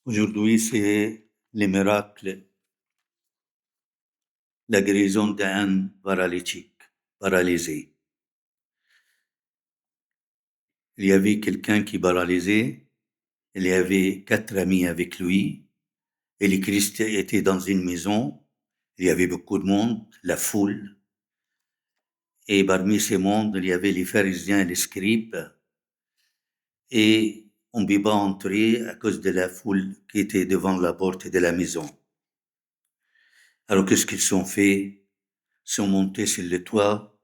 Aujourd'hui, c'est les miracles, la guérison d'un paralytique, paralysé. Il y avait quelqu'un qui est paralysé, il y avait 4 amis avec lui, et le Christ était dans une maison, il y avait beaucoup de monde, la foule, et parmi ces mondes, il y avait les pharisiens et les scribes, et on ne peut pas entrer à cause de la foule qui était devant la porte de la maison. Alors qu'est-ce qu'ils ont fait? Ils sont montés sur le toit,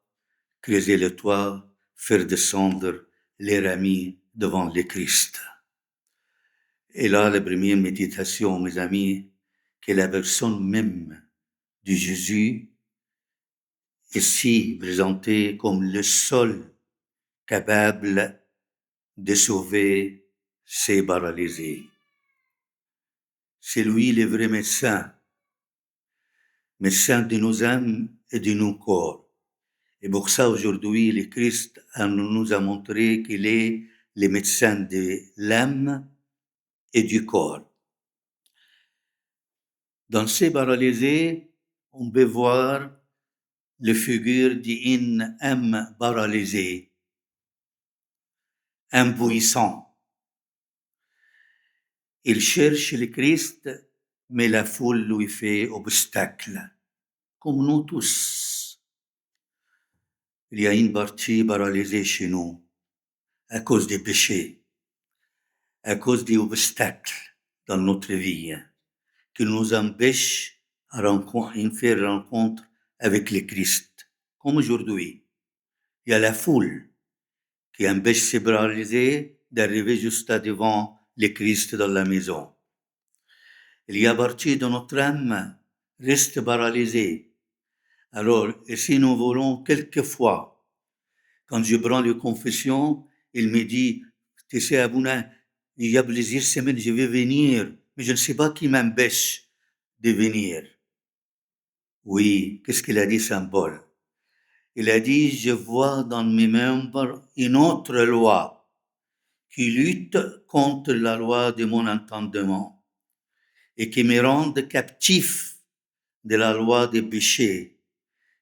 creuser le toit, faire descendre les amis devant le Christ. Et là, la première méditation, mes amis, que la personne même de Jésus est ici présentée comme le seul capable de sauver ces paralysés. C'est lui le vrai médecin, médecin de nos âmes et de nos corps. Et pour ça, aujourd'hui, le Christ nous a montré qu'il est le médecin de l'âme et du corps. Dans ces paralysés, on peut voir les figures d'une âme paralysée, impuissant. Il cherche le Christ, mais la foule lui fait obstacle, comme nous tous. Il y a une partie paralysée chez nous, à cause des péchés, à cause des obstacles dans notre vie, qui nous empêchent de faire rencontre avec le Christ. Comme aujourd'hui, il y a la foule qui empêche ces paralysés d'arriver juste devant le Christ dans la maison. Il y a partie de notre âme reste paralysée. Alors, et si nous voulons quelquefois, quand je prends les confessions, il me dit, tu sais, Abouna, il y a plusieurs semaines, je vais venir, mais je ne sais pas qui m'empêche de venir. Oui, qu'est-ce qu'il a dit Saint Paul? Il a dit, je vois dans mes membres une autre loi qui lutte contre la loi de mon entendement et qui me rend captif de la loi des péchés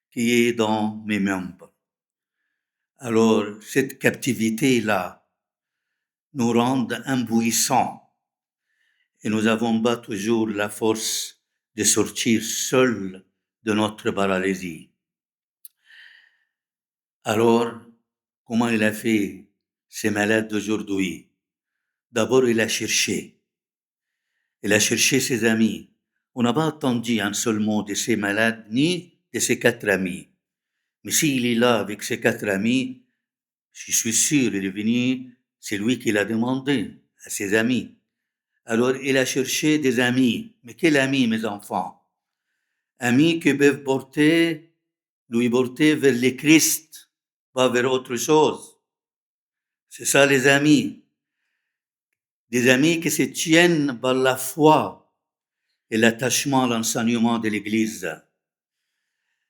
qui est dans mes membres. Alors, cette captivité-là nous rend impuissants et nous n'avons pas toujours la force de sortir seuls de notre paralysie. Alors, comment il a fait ces malades d'aujourd'hui? D'abord, il a cherché ses amis. On n'a pas entendu un seul mot de ces malades ni de ses 4 amis. Mais s'il est là avec ses 4 amis, je suis sûr, il est venu, c'est lui qui l'a demandé à ses amis. Alors, il a cherché des amis. Mais quels amis, mes enfants? Amis qui peuvent lui porter vers le Christ, pas vers autre chose. C'est ça, les amis. Des amis qui se tiennent par la foi et l'attachement à l'enseignement de l'Église.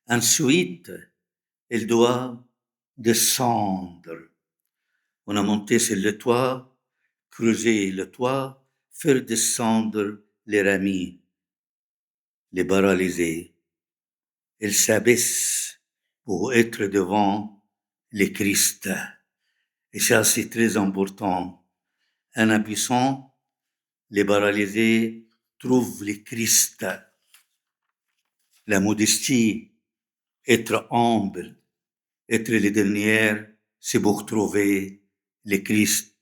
Ensuite, il doit descendre. On a monté sur le toit, creusé le toit, faire descendre les amis, les paralysés. Il s'abaisse pour être devant le Christ. Et ça, c'est très important. Un impuissant, les paralysés trouvent le Christ. La modestie, être humble, être les dernières, c'est pour trouver le Christ.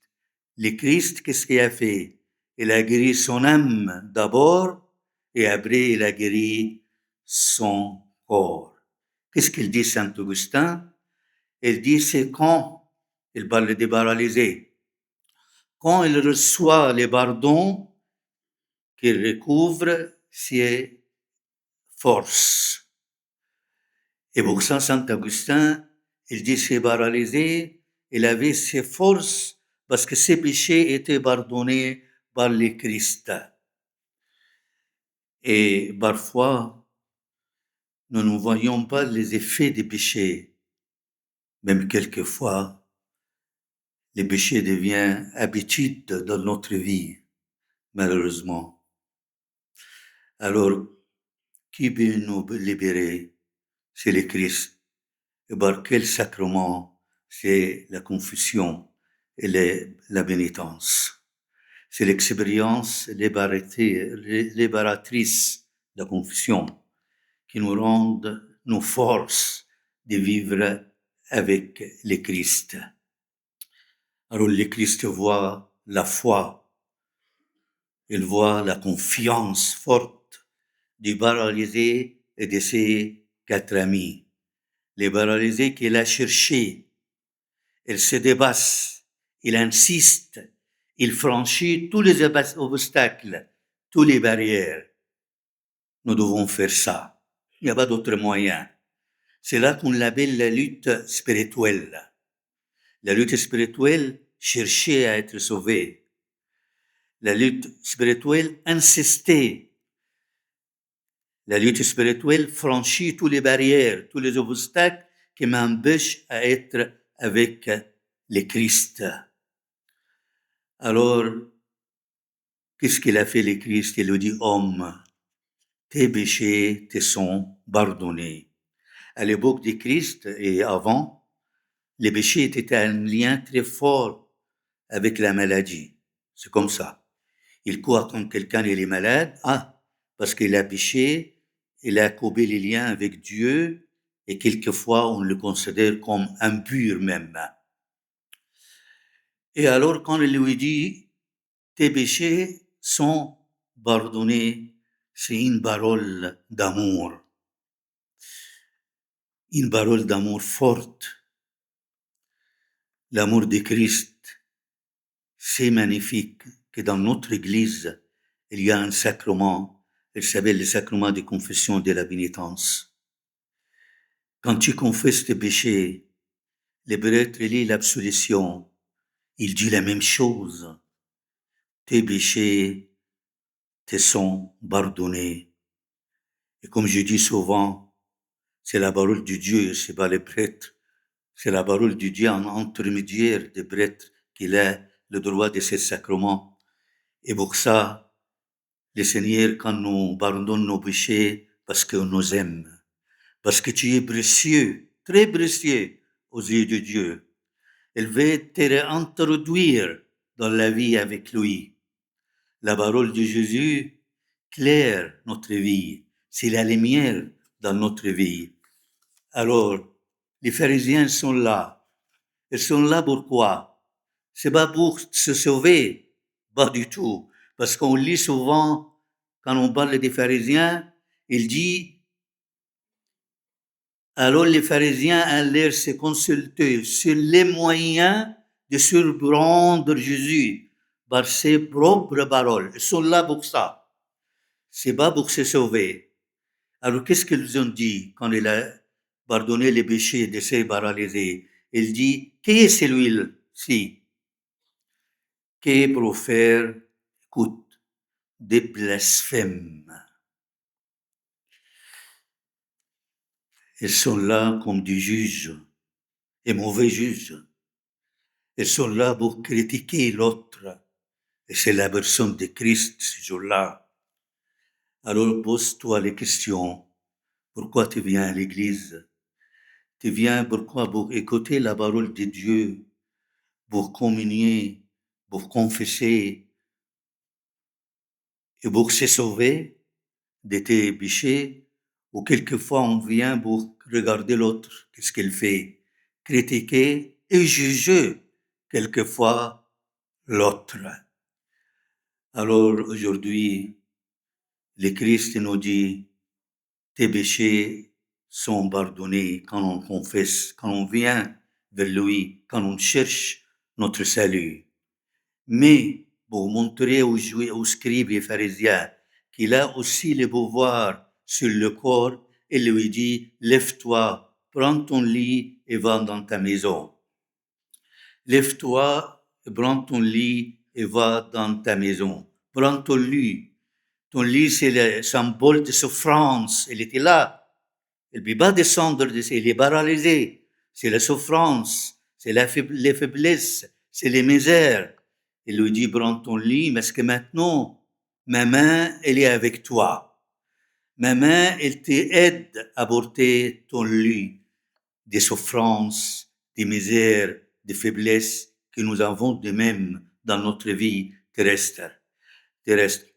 Le Christ, qu'est-ce qu'il a fait? Il a guéri son âme d'abord et après il a guéri son corps. Qu'est-ce qu'il dit Saint Augustin? Il dit c'est quand il parle des paralysés. Quand il reçoit les pardons qu'il recouvre ses forces. Et pour ça, Saint Augustin, il dit ces paralysés, il avait ses forces parce que ses péchés étaient pardonnés par le Christ. Et parfois, nous ne voyons pas les effets des péchés. Même quelquefois, les péchés deviennent habitude dans notre vie. malheureusement. Alors, qui peut nous libérer? C'est le Christ. Et par quel sacrement? C'est la confession et la pénitence. C'est l'expérience libératrice de la confession qui nous rend nos forces de vivre avec le Christ. Alors le Christ voit la foi, il voit la confiance forte du paralysé et de ses 4 amis. Les paralysés qu'il a cherchés, il se dépasse, il insiste, il franchit tous les obstacles, toutes les barrières. Nous devons faire ça. Il n'y a pas d'autre moyen. C'est là qu'on l'appelle la lutte spirituelle. La lutte spirituelle, chercher à être sauvé. La lutte spirituelle, insister. La lutte spirituelle franchit toutes les barrières, tous les obstacles qui m'empêchent à être avec le Christ. Alors, qu'est-ce qu'il a fait le Christ? Il lui dit, homme, tes péchés te sont pardonnés. À l'époque du Christ et avant, les péchés étaient un lien très fort avec la maladie. C'est comme ça. Il croit quand quelqu'un il est malade, parce qu'il a péché, il a coupé les liens avec Dieu, et quelquefois on le considère comme impur même. Et alors quand il lui dit, tes péchés sont pardonnés, c'est une parole d'amour forte. L'amour de Christ, c'est magnifique que dans notre Église, il y a un sacrement, il s'appelle le sacrement de confession de la pénitence. Quand tu confesses tes péchés, le prêtre lit l'absolution, il dit la même chose. Tes péchés te sont pardonnés. Et comme je dis souvent, c'est la parole de Dieu, c'est pas le prêtre. C'est la parole de Dieu en intermédiaire des prêtres qu'il a le droit de ces sacrements. Et pour ça, le Seigneur, quand nous pardonne nos péchés, parce qu'il nous aime, parce que tu es précieux, très précieux aux yeux de Dieu. Il veut te réintroduire dans la vie avec lui. La parole de Jésus claire notre vie. C'est la lumière dans notre vie. Alors, les pharisiens sont là. Ils sont là pourquoi? C'est pas pour se sauver, pas du tout. Parce qu'on lit souvent, quand on parle des pharisiens, il dit, alors les pharisiens allèrent se consulter sur les moyens de surprendre Jésus par ses propres paroles. Ils sont là pour ça. C'est pas pour se sauver. Alors qu'est-ce qu'ils ont dit quand il a pardonné les péchés de ces paralysés? Il dit, qui est celui-ci qui profère, écoute, des blasphèmes? Ils sont là comme des juges, et mauvais juges. Ils sont là pour critiquer l'autre. Et c'est la personne de Christ ce jour-là. Alors pose-toi les questions. Pourquoi tu viens à l'église? Tu viens pourquoi? Pour écouter la parole de Dieu, pour communier, pour confesser et pour se sauver de tes péchés. Ou quelquefois on vient pour regarder l'autre, qu'est-ce qu'il fait? Critiquer et juger quelquefois l'autre. Alors aujourd'hui, le Christ nous dit, tes péchés sont pardonnés quand on confesse, quand on vient vers lui, quand on cherche notre salut. Mais pour montrer aux scribes et pharisiens qu'il a aussi le pouvoir sur le corps, il lui dit, lève-toi, prends ton lit et va dans ta maison. Lève-toi, prends ton lit et va dans ta maison. Prends ton lit. Ton lit, c'est le symbole de souffrance. Il était là. Il ne peut pas descendre, il est paralysé. C'est la souffrance, c'est les faiblesses, c'est les misères. Il lui dit, prends ton lit, parce que maintenant, ma main, elle est avec toi. Ma main, elle t'aide à porter ton lit des souffrances, des misères, des faiblesses que nous avons de même dans notre vie terrestre.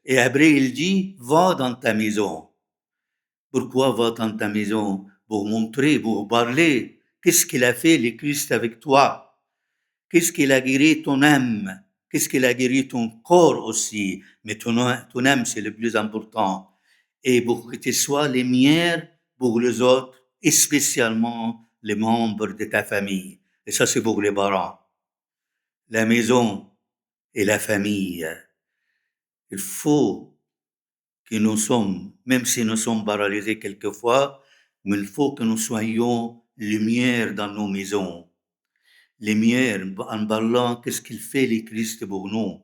Et après, il dit, va dans ta maison. Pourquoi va dans ta maison? Pour montrer, pour parler. Qu'est-ce qu'il a fait, le Christ, avec toi? Qu'est-ce qu'il a guéri ton âme? Qu'est-ce qu'il a guéri ton corps aussi? Mais ton âme, c'est le plus important. Et pour que tu sois lumière pour les autres, et spécialement les membres de ta famille. Et ça, c'est pour les parents. La maison et la famille. Il faut que nous sommes, même si nous sommes paralysés quelquefois, mais il faut que nous soyons lumière dans nos maisons. Lumière, en parlant, qu'est-ce qu'il fait le Christ pour nous?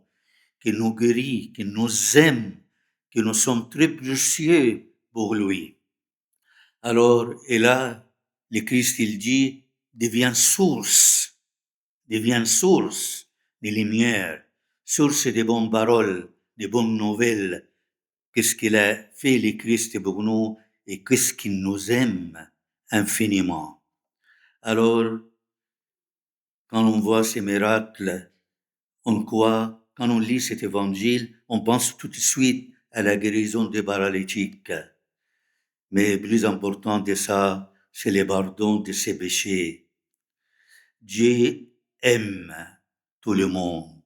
Qu'il nous guérit, qu'il nous aime, que nous sommes très précieux pour lui. Alors, et là, le Christ, il dit, devient source de lumière, source de bonnes paroles, de bonnes nouvelles. Qu'est-ce qu'il a fait le Christ pour nous et qu'est-ce qu'il nous aime infiniment. Alors, quand on voit ces miracles, on croit, quand on lit cet évangile, on pense tout de suite à la guérison des paralytiques. Mais plus important de ça, c'est le pardon de ses péchés. Dieu aime tout le monde.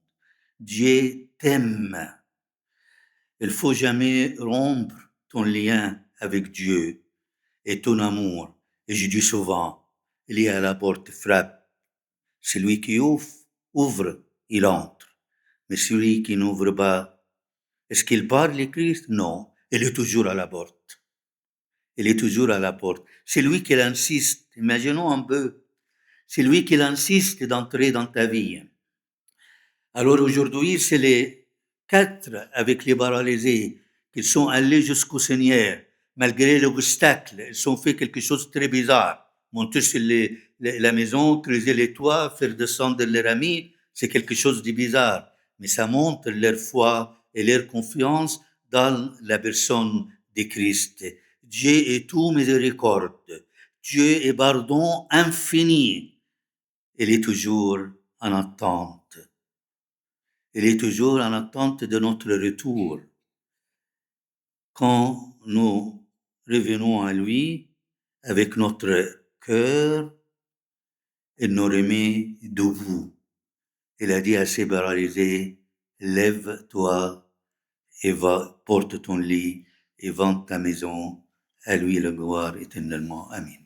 Dieu t'aime. Il faut jamais rompre ton lien avec Dieu et ton amour. Et je dis souvent, il est à la porte, frappe. Celui qui ouvre, il entre. Mais celui qui n'ouvre pas, est-ce qu'il parle, le Christ? Non, il est toujours à la porte. Il est toujours à la porte. C'est lui qui insiste. Imaginons un peu. C'est lui qui insiste d'entrer dans ta vie. Alors aujourd'hui, c'est les 4 avec les paralysés qui sont allés jusqu'au Seigneur, malgré l'obstacle. Ils ont fait quelque chose de très bizarre. Monter sur la maison, creuser les toits, faire descendre leur ami, c'est quelque chose de bizarre. Mais ça montre leur foi et leur confiance dans la personne de Christ. Dieu est tout miséricorde. Dieu est pardon infini. Il est toujours en attente. Il est toujours en attente de notre retour. Quand nous revenons à lui avec notre cœur, il nous remet debout. Il a dit à ses paralysés, lève-toi et va, porte ton lit et vends ta maison. À lui la gloire éternellement. Amen.